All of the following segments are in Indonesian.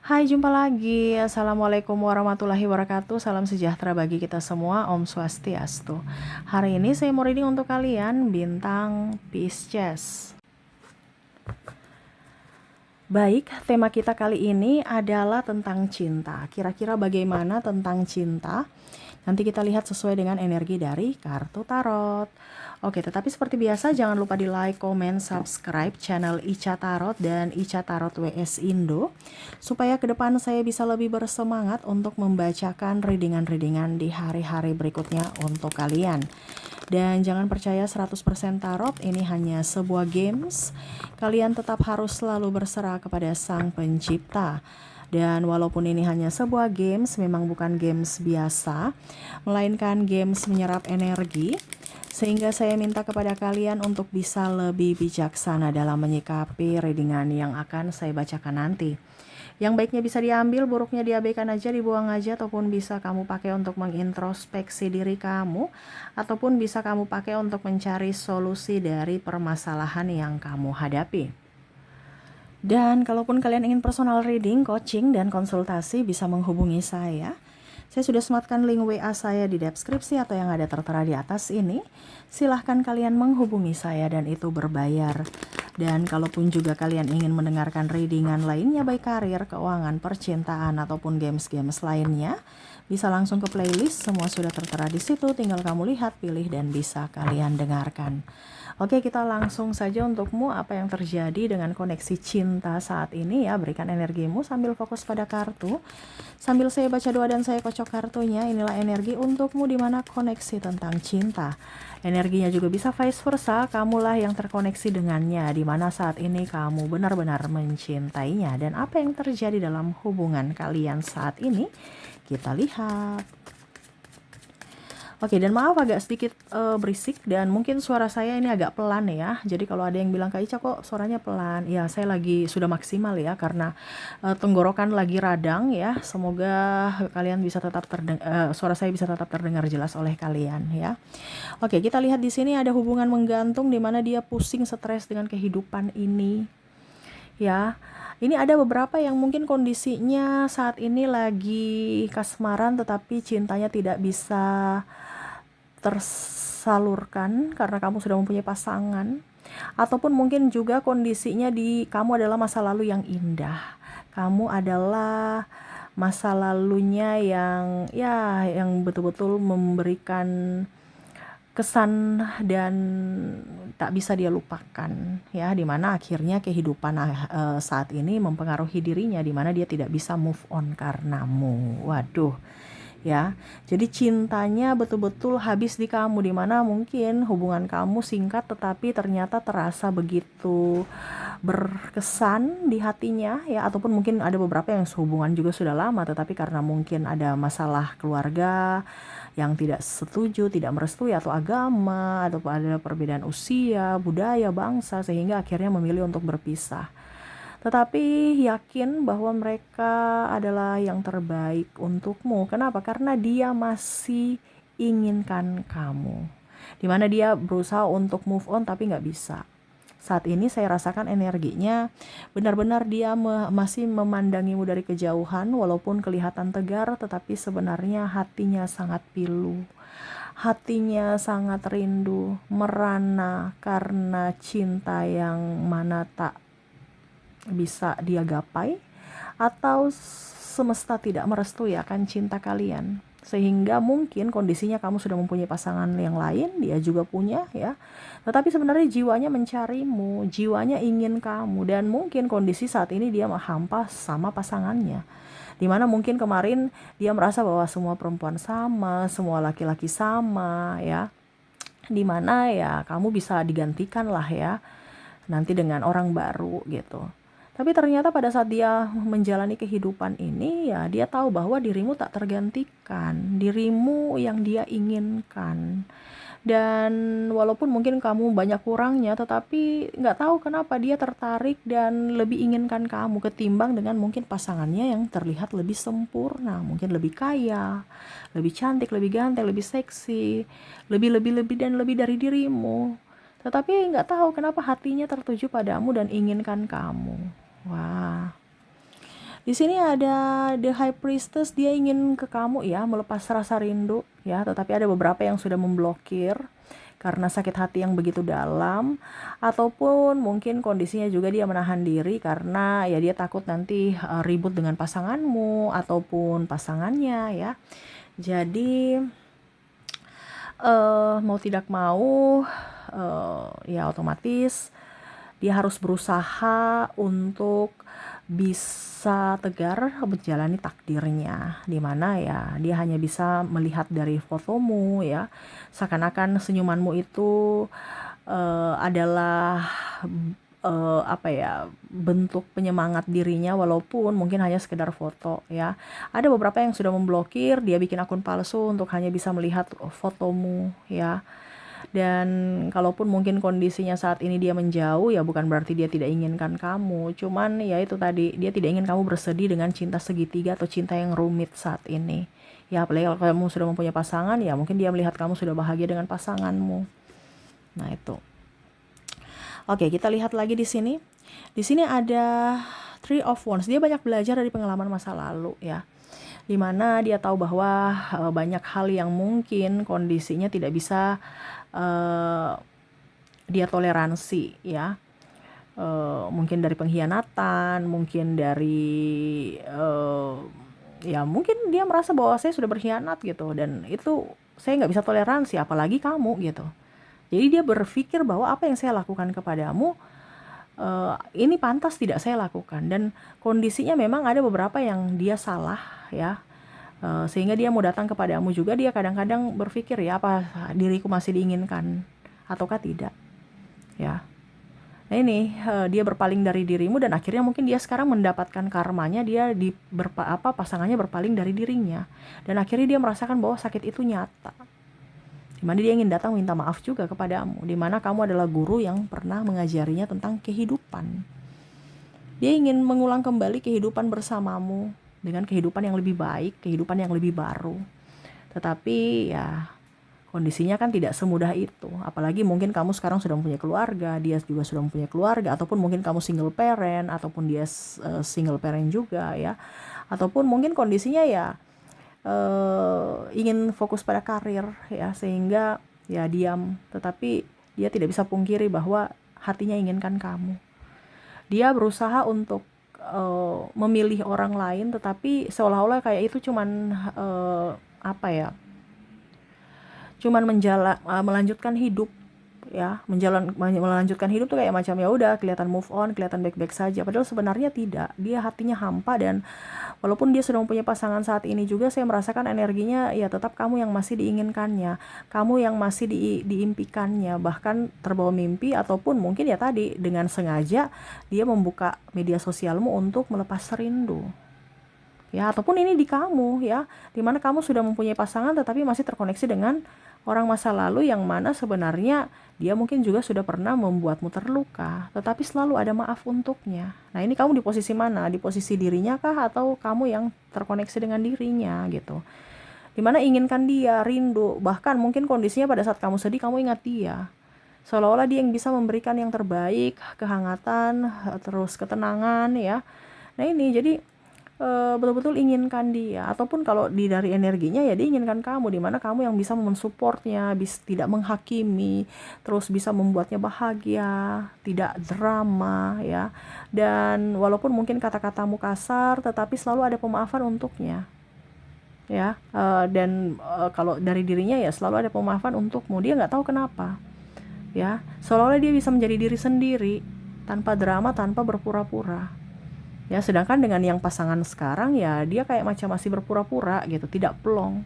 Hai, jumpa lagi. Assalamualaikum warahmatullahi wabarakatuh. Salam sejahtera bagi kita semua. Om Swastiastu. Hari ini saya mau reading untuk kalian bintang Pisces. Baik, tema kita kali ini adalah tentang cinta. Kira-kira bagaimana tentang cinta? Nanti kita lihat sesuai dengan energi dari kartu tarot. Oke, tetapi seperti biasa jangan lupa di like, comment, subscribe channel Ica Tarot dan Ica Tarot WS Indo supaya ke depan saya bisa lebih bersemangat untuk membacakan readingan-readingan di hari-hari berikutnya untuk kalian. Dan jangan percaya 100% tarot, ini hanya sebuah games. Kalian tetap harus selalu berserah kepada Sang Pencipta. Dan walaupun ini hanya sebuah games, memang bukan games biasa, melainkan games menyerap energi. Sehingga saya minta kepada kalian untuk bisa lebih bijaksana dalam menyikapi readingan yang akan saya bacakan nanti. Yang baiknya bisa diambil, buruknya diabaikan aja, dibuang aja, ataupun bisa kamu pakai untuk mengintrospeksi diri kamu, ataupun bisa kamu pakai untuk mencari solusi dari permasalahan yang kamu hadapi. Dan kalaupun kalian ingin personal reading, coaching, dan konsultasi, bisa menghubungi saya. Saya sudah sematkan link WA saya di deskripsi atau yang ada tertera di atas ini. Silahkan kalian menghubungi saya dan itu berbayar. Dan kalaupun juga kalian ingin mendengarkan readingan lainnya baik karir, keuangan, percintaan, ataupun games-games lainnya, bisa langsung ke playlist, semua sudah tertera di situ, tinggal kamu lihat, pilih, dan bisa kalian dengarkan. Oke, kita langsung saja untukmu apa yang terjadi dengan koneksi cinta saat ini ya. Berikan energimu sambil fokus pada kartu. Sambil saya baca doa dan saya kocok kartunya, inilah energi untukmu di mana koneksi tentang cinta. Energinya juga bisa vice versa, kamulah yang terkoneksi dengannya, di mana saat ini kamu benar-benar mencintainya. Dan apa yang terjadi dalam hubungan kalian saat ini, kita lihat. Oke, dan maaf agak sedikit berisik dan mungkin suara saya ini agak pelan ya. Jadi kalau ada yang bilang Kak Ica kok suaranya pelan, ya saya lagi sudah maksimal ya karena tenggorokan lagi radang ya. Semoga kalian bisa tetap suara saya bisa tetap terdengar jelas oleh kalian ya. Oke, kita lihat di sini ada hubungan menggantung di mana dia pusing, stres dengan kehidupan ini. Ya. Ini ada beberapa yang mungkin kondisinya saat ini lagi kasmaran tetapi cintanya tidak bisa tersalurkan karena kamu sudah mempunyai pasangan, ataupun mungkin juga kondisinya di kamu adalah masa lalu yang indah. Kamu adalah masa lalunya yang betul-betul memberikan kesan dan tak bisa dia lupakan ya, dimana akhirnya kehidupan saat ini mempengaruhi dirinya, dimana dia tidak bisa move on karenamu. Waduh ya, jadi cintanya betul-betul habis di kamu, dimana mungkin hubungan kamu singkat tetapi ternyata terasa begitu berkesan di hatinya ya, ataupun mungkin ada beberapa yang hubungan juga sudah lama tetapi karena mungkin ada masalah keluarga yang tidak setuju, tidak merestui, atau agama, atau ada perbedaan usia, budaya, bangsa, sehingga akhirnya memilih untuk berpisah. Tetapi yakin bahwa mereka adalah yang terbaik untukmu. Kenapa? Karena dia masih inginkan kamu. Dimana dia berusaha untuk move on tapi nggak bisa. Saat ini saya rasakan energinya benar-benar dia masih memandangimu dari kejauhan, walaupun kelihatan tegar tetapi sebenarnya hatinya sangat pilu. Hatinya sangat rindu, merana karena cinta yang mana tak bisa dia gapai, atau semesta tidak merestui akan cinta kalian. Sehingga mungkin kondisinya kamu sudah mempunyai pasangan yang lain, dia juga punya ya. Tetapi sebenarnya jiwanya mencarimu, jiwanya ingin kamu, dan mungkin kondisi saat ini dia hampa sama pasangannya. Dimana mungkin kemarin dia merasa bahwa semua perempuan sama, semua laki-laki sama ya. Dimana ya kamu bisa digantikan lah ya nanti dengan orang baru gitu. Tapi ternyata pada saat dia menjalani kehidupan ini ya dia tahu bahwa dirimu tak tergantikan, dirimu yang dia inginkan. Dan walaupun mungkin kamu banyak kurangnya, tetapi nggak tahu kenapa dia tertarik dan lebih inginkan kamu ketimbang dengan mungkin pasangannya yang terlihat lebih sempurna, mungkin lebih kaya, lebih cantik, lebih ganteng, lebih seksi, lebih dan lebih dari dirimu. Tetapi nggak tahu kenapa hatinya tertuju padamu dan inginkan kamu. Wah. Di sini ada The High Priestess, dia ingin ke kamu ya, melepas rasa rindu ya, tetapi ada beberapa yang sudah memblokir karena sakit hati yang begitu dalam, ataupun mungkin kondisinya juga dia menahan diri karena ya dia takut nanti ribut dengan pasanganmu ataupun pasangannya ya. Jadi mau tidak mau ya otomatis dia harus berusaha untuk bisa tegar menjalani takdirnya, dimana ya dia hanya bisa melihat dari fotomu ya, seakan-akan senyumanmu itu adalah apa ya, bentuk penyemangat dirinya walaupun mungkin hanya sekedar foto ya. Ada beberapa yang sudah memblokir, dia bikin akun palsu untuk hanya bisa melihat fotomu ya. Dan kalaupun mungkin kondisinya saat ini dia menjauh, ya bukan berarti dia tidak inginkan kamu. Cuman ya itu tadi, dia tidak ingin kamu bersedih dengan cinta segitiga atau cinta yang rumit saat ini. Ya apalagi kalau kamu sudah mempunyai pasangan, ya mungkin dia melihat kamu sudah bahagia dengan pasanganmu. Nah itu. Oke, kita lihat lagi di sini. Di sini ada Three of Wands. Dia banyak belajar dari pengalaman masa lalu ya. Dimana dia tahu bahwa banyak hal yang mungkin kondisinya tidak bisa dia toleransi ya. Mungkin dari pengkhianatan, mungkin dari ya mungkin dia merasa bahwa saya sudah berkhianat gitu, dan itu saya nggak bisa toleransi, apalagi kamu gitu. Jadi dia berpikir bahwa apa yang saya lakukan kepadamu ini pantas tidak saya lakukan, dan kondisinya memang ada beberapa yang dia salah ya. Sehingga dia mau datang kepadamu juga, dia kadang-kadang berpikir ya, apa diriku masih diinginkan ataukah tidak ya. Nah ini dia berpaling dari dirimu, dan akhirnya mungkin dia sekarang mendapatkan karmanya, dia pasangannya berpaling dari dirinya, dan akhirnya dia merasakan bahwa sakit itu nyata. Dimana dia ingin datang minta maaf juga kepadamu, dimana kamu adalah guru yang pernah mengajarinya tentang kehidupan. Dia ingin mengulang kembali kehidupan bersamamu dengan kehidupan yang lebih baik, kehidupan yang lebih baru. Tetapi ya kondisinya kan tidak semudah itu. Apalagi mungkin kamu sekarang sudah mempunyai keluarga, dia juga sudah mempunyai keluarga, ataupun mungkin kamu single parent, ataupun dia single parent juga ya. Ataupun mungkin kondisinya ya ingin fokus pada karir ya, sehingga ya diam. Tetapi dia tidak bisa pungkiri bahwa hatinya inginkan kamu. Dia berusaha untuk memilih orang lain, tetapi seolah-olah kayak itu cuman apa ya, cuman melanjutkan hidup ya, melanjutkan hidup tuh kayak macam ya udah kelihatan move on, kelihatan baik-baik saja, padahal sebenarnya tidak. Dia hatinya hampa, dan walaupun dia sudah mempunyai pasangan saat ini juga, saya merasakan energinya ya tetap kamu yang masih diinginkannya, kamu yang masih diimpikannya, bahkan terbawa mimpi, ataupun mungkin ya tadi dengan sengaja dia membuka media sosialmu untuk melepas rindu. Ya, ataupun ini di kamu ya, dimana kamu sudah mempunyai pasangan tetapi masih terkoneksi dengan orang masa lalu yang mana sebenarnya dia mungkin juga sudah pernah membuatmu terluka, tetapi selalu ada maaf untuknya. Nah ini kamu di posisi mana? Di posisi dirinya kah, atau kamu yang terkoneksi dengan dirinya gitu? Dimana inginkan dia, rindu, bahkan mungkin kondisinya pada saat kamu sedih kamu ingat dia, seolah-olah dia yang bisa memberikan yang terbaik, kehangatan, terus ketenangan ya. Nah ini jadi betul-betul inginkan dia, ataupun kalau dari energinya ya dia inginkan kamu, dimana kamu yang bisa mensupportnya, tidak menghakimi, terus bisa membuatnya bahagia, tidak drama ya. Dan walaupun mungkin kata-katamu kasar, tetapi selalu ada pemaafan untuknya ya. Dan kalau dari dirinya ya selalu ada pemaafan untukmu, dia nggak tahu kenapa ya, seolah-olah dia bisa menjadi diri sendiri tanpa drama, tanpa berpura-pura. Ya, sedangkan dengan yang pasangan sekarang ya dia kayak macam masih berpura-pura gitu, tidak plong.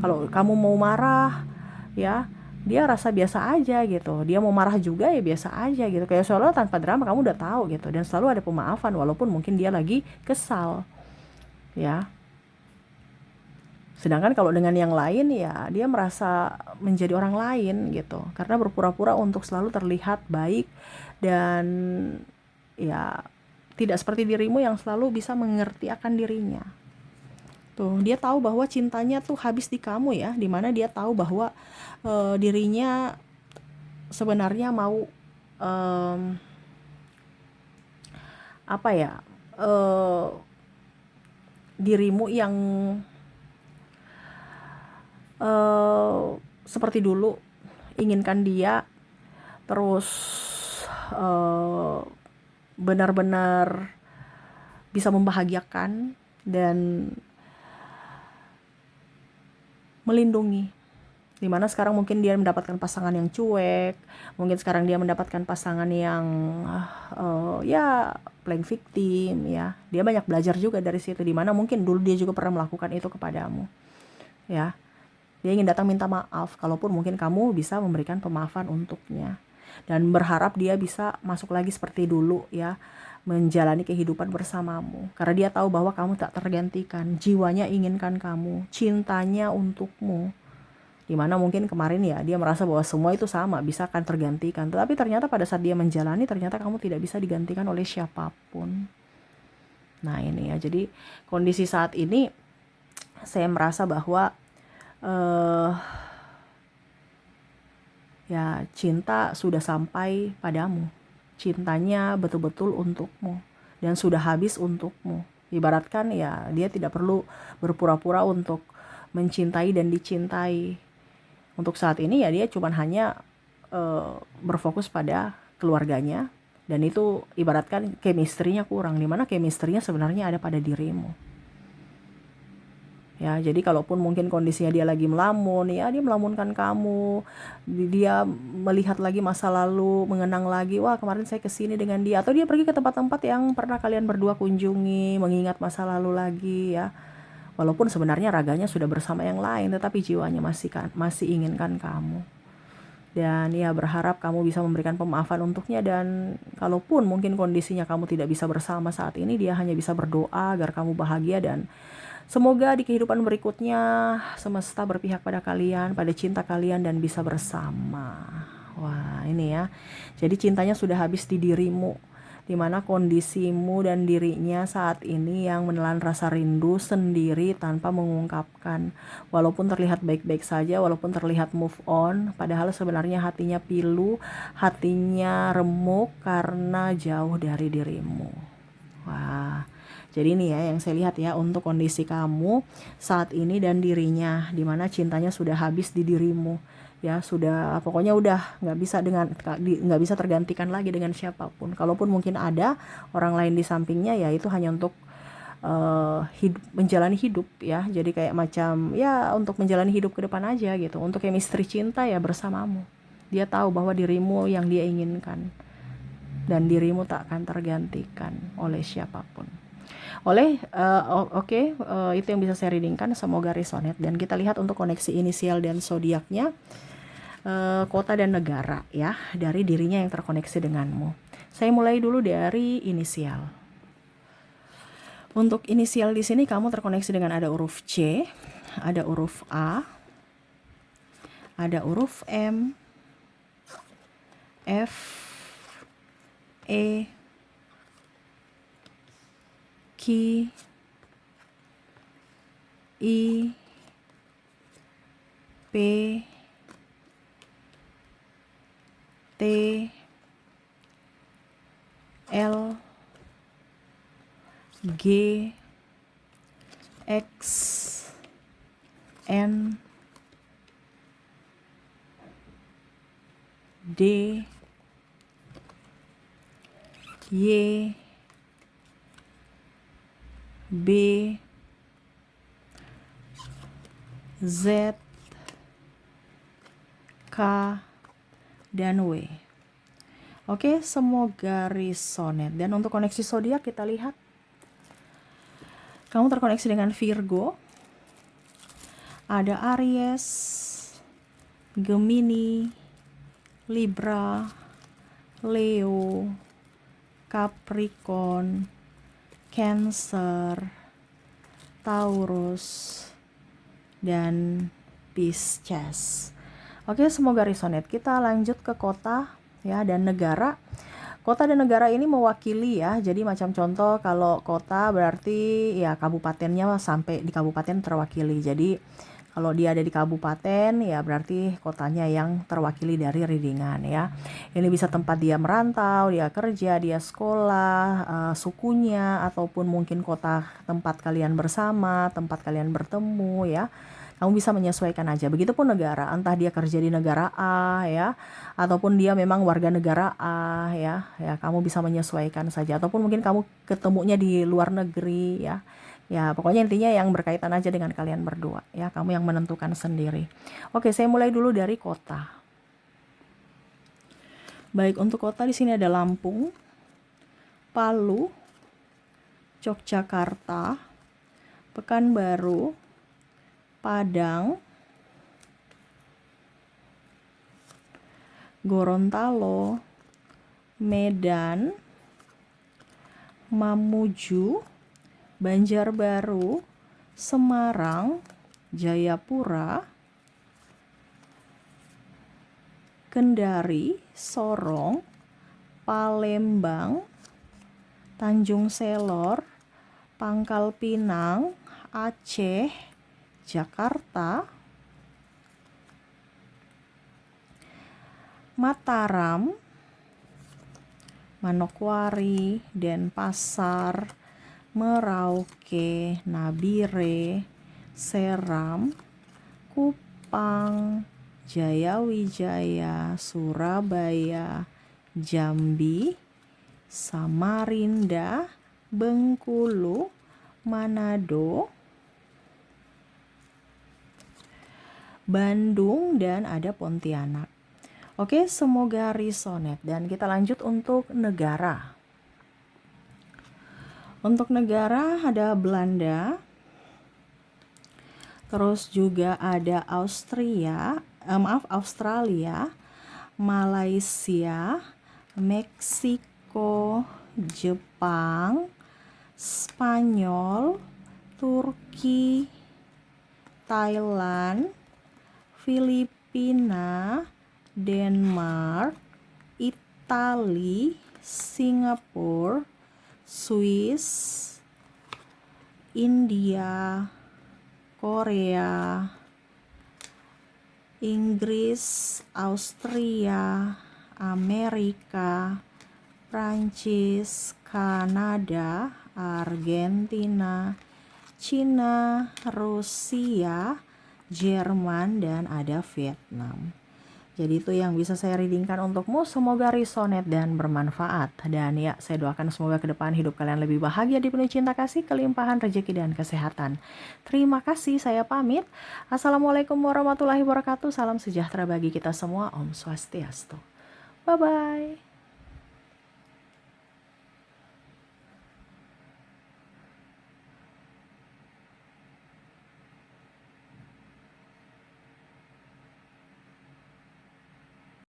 Kalau kamu mau marah ya, dia rasa biasa aja gitu. Dia mau marah juga ya biasa aja gitu. Kayak seolah tanpa drama, kamu udah tahu gitu, dan selalu ada pemaafan walaupun mungkin dia lagi kesal. Ya. Sedangkan kalau dengan yang lain ya dia merasa menjadi orang lain gitu, karena berpura-pura untuk selalu terlihat baik, dan ya tidak seperti dirimu yang selalu bisa mengerti akan dirinya. Tuh, dia tahu bahwa cintanya tuh habis di kamu ya, dimana dia tahu bahwa dirinya sebenarnya mau apa ya, dirimu yang seperti dulu, inginkan dia, terus benar-benar bisa membahagiakan dan melindungi. Dimana sekarang mungkin dia mendapatkan pasangan yang cuek, mungkin sekarang dia mendapatkan pasangan yang ya playing victim ya. Dia banyak belajar juga dari situ, dimana mungkin dulu dia juga pernah melakukan itu kepadamu ya. Dia ingin datang minta maaf, kalaupun mungkin kamu bisa memberikan pemaafan untuknya, dan berharap dia bisa masuk lagi seperti dulu ya, menjalani kehidupan bersamamu, karena dia tahu bahwa kamu tak tergantikan, jiwanya inginkan kamu, cintanya untukmu. Dimana mungkin kemarin ya dia merasa bahwa semua itu sama, bisa akan tergantikan, tetapi ternyata pada saat dia menjalani, ternyata kamu tidak bisa digantikan oleh siapapun. Nah ini ya, jadi kondisi saat ini saya merasa bahwa ya cinta sudah sampai padamu, cintanya betul-betul untukmu dan sudah habis untukmu. Ibaratkan ya, dia tidak perlu berpura-pura untuk mencintai dan dicintai. Untuk saat ini ya dia cuma hanya berfokus pada keluarganya, dan itu ibaratkan chemistry-nya kurang, dimana chemistry-nya sebenarnya ada pada dirimu. Ya, jadi kalaupun mungkin kondisinya dia lagi melamun, ya dia melamunkan kamu, dia melihat lagi masa lalu, mengenang lagi, wah kemarin saya kesini dengan dia, atau dia pergi ke tempat-tempat yang pernah kalian berdua kunjungi, mengingat masa lalu lagi ya. Walaupun sebenarnya raganya sudah bersama yang lain, tetapi jiwanya masih inginkan kamu. Dan ya berharap kamu bisa memberikan pemaafan untuknya, dan kalaupun mungkin kondisinya kamu tidak bisa bersama saat ini, dia hanya bisa berdoa agar kamu bahagia, dan semoga di kehidupan berikutnya semesta berpihak pada kalian, pada cinta kalian, dan bisa bersama. Wah ini ya, jadi cintanya sudah habis di dirimu, dimana kondisimu dan dirinya saat ini yang menelan rasa rindu sendiri tanpa mengungkapkan. Walaupun terlihat baik-baik saja, walaupun terlihat move on, padahal sebenarnya hatinya pilu, hatinya remuk karena jauh dari dirimu. Wah, jadi ini ya yang saya lihat ya untuk kondisi kamu saat ini dan dirinya, dimana cintanya sudah habis di dirimu. Ya sudah, pokoknya udah nggak bisa tergantikan lagi dengan siapapun. Kalaupun mungkin ada orang lain di sampingnya, ya itu hanya untuk menjalani hidup ya. Jadi kayak macam ya untuk menjalani hidup ke depan aja gitu. Untuk chemistry cinta ya bersamamu. Dia tahu bahwa dirimu yang dia inginkan, dan dirimu tak akan tergantikan oleh siapapun. Itu yang bisa saya readingkan, semoga resonate. Dan kita lihat untuk koneksi inisial dan zodiaknya, kota dan negara ya, dari dirinya yang terkoneksi denganmu. Saya mulai dulu dari inisial. Untuk inisial di sini kamu terkoneksi dengan ada huruf C, ada huruf A, ada huruf M, F, E, Q, I, P, T, L, G, X, N, D, Y, B, Z, K, dan W. Oke, semoga resonate. Dan untuk koneksi zodiak kita lihat, kamu terkoneksi dengan Virgo, ada Aries, Gemini, Libra, Leo, Capricorn, Cancer, Taurus, dan Pisces. Oke, semoga resonate. Kita lanjut ke kota ya dan negara. Kota dan negara ini mewakili ya. Jadi macam contoh kalau kota berarti ya kabupatennya sampai di kabupaten terwakili. Jadi Kalau dia ada di kabupaten, ya berarti kotanya yang terwakili dari readingan ya. Ini bisa tempat dia merantau, dia kerja, dia sekolah, sukunya, ataupun mungkin kota tempat kalian bersama, tempat kalian bertemu ya. Kamu bisa menyesuaikan aja. Begitupun negara, entah dia kerja di negara A ya, ataupun dia memang warga negara A ya. Ya, kamu bisa menyesuaikan saja. Ataupun mungkin kamu ketemunya di luar negeri ya. Ya, pokoknya intinya yang berkaitan aja dengan kalian berdua ya. Kamu yang menentukan sendiri. Oke, saya mulai dulu dari kota. Baik, untuk kota di sini ada Lampung, Palu, Yogyakarta, Pekanbaru, Padang, Gorontalo, Medan, Mamuju, Banjarbaru, Semarang, Jayapura, Kendari, Sorong, Palembang, Tanjung Selor, Pangkal Pinang, Aceh, Jakarta, Mataram, Manokwari, Denpasar, Merauke, Nabire, Seram, Kupang, Jayawijaya, Surabaya, Jambi, Samarinda, Bengkulu, Manado, Bandung, dan ada Pontianak. Oke, semoga resonate. Dan kita lanjut untuk negara. Untuk negara ada Belanda, terus juga ada Australia, Malaysia, Meksiko, Jepang, Spanyol, Turki, Thailand, Filipina, Denmark, Italia, Singapura, Swiss, India, Korea, Inggris, Austria, Amerika, Prancis, Kanada, Argentina, Cina, Rusia, Jerman, dan ada Vietnam. Jadi itu yang bisa saya readingkan untukmu. Semoga resonate dan bermanfaat. Dan ya, saya doakan semoga ke depan hidup kalian lebih bahagia, dipenuhi cinta kasih, kelimpahan rezeki, dan kesehatan. Terima kasih, saya pamit. Assalamualaikum warahmatullahi wabarakatuh. Salam sejahtera bagi kita semua. Om Swastiastu. Bye-bye.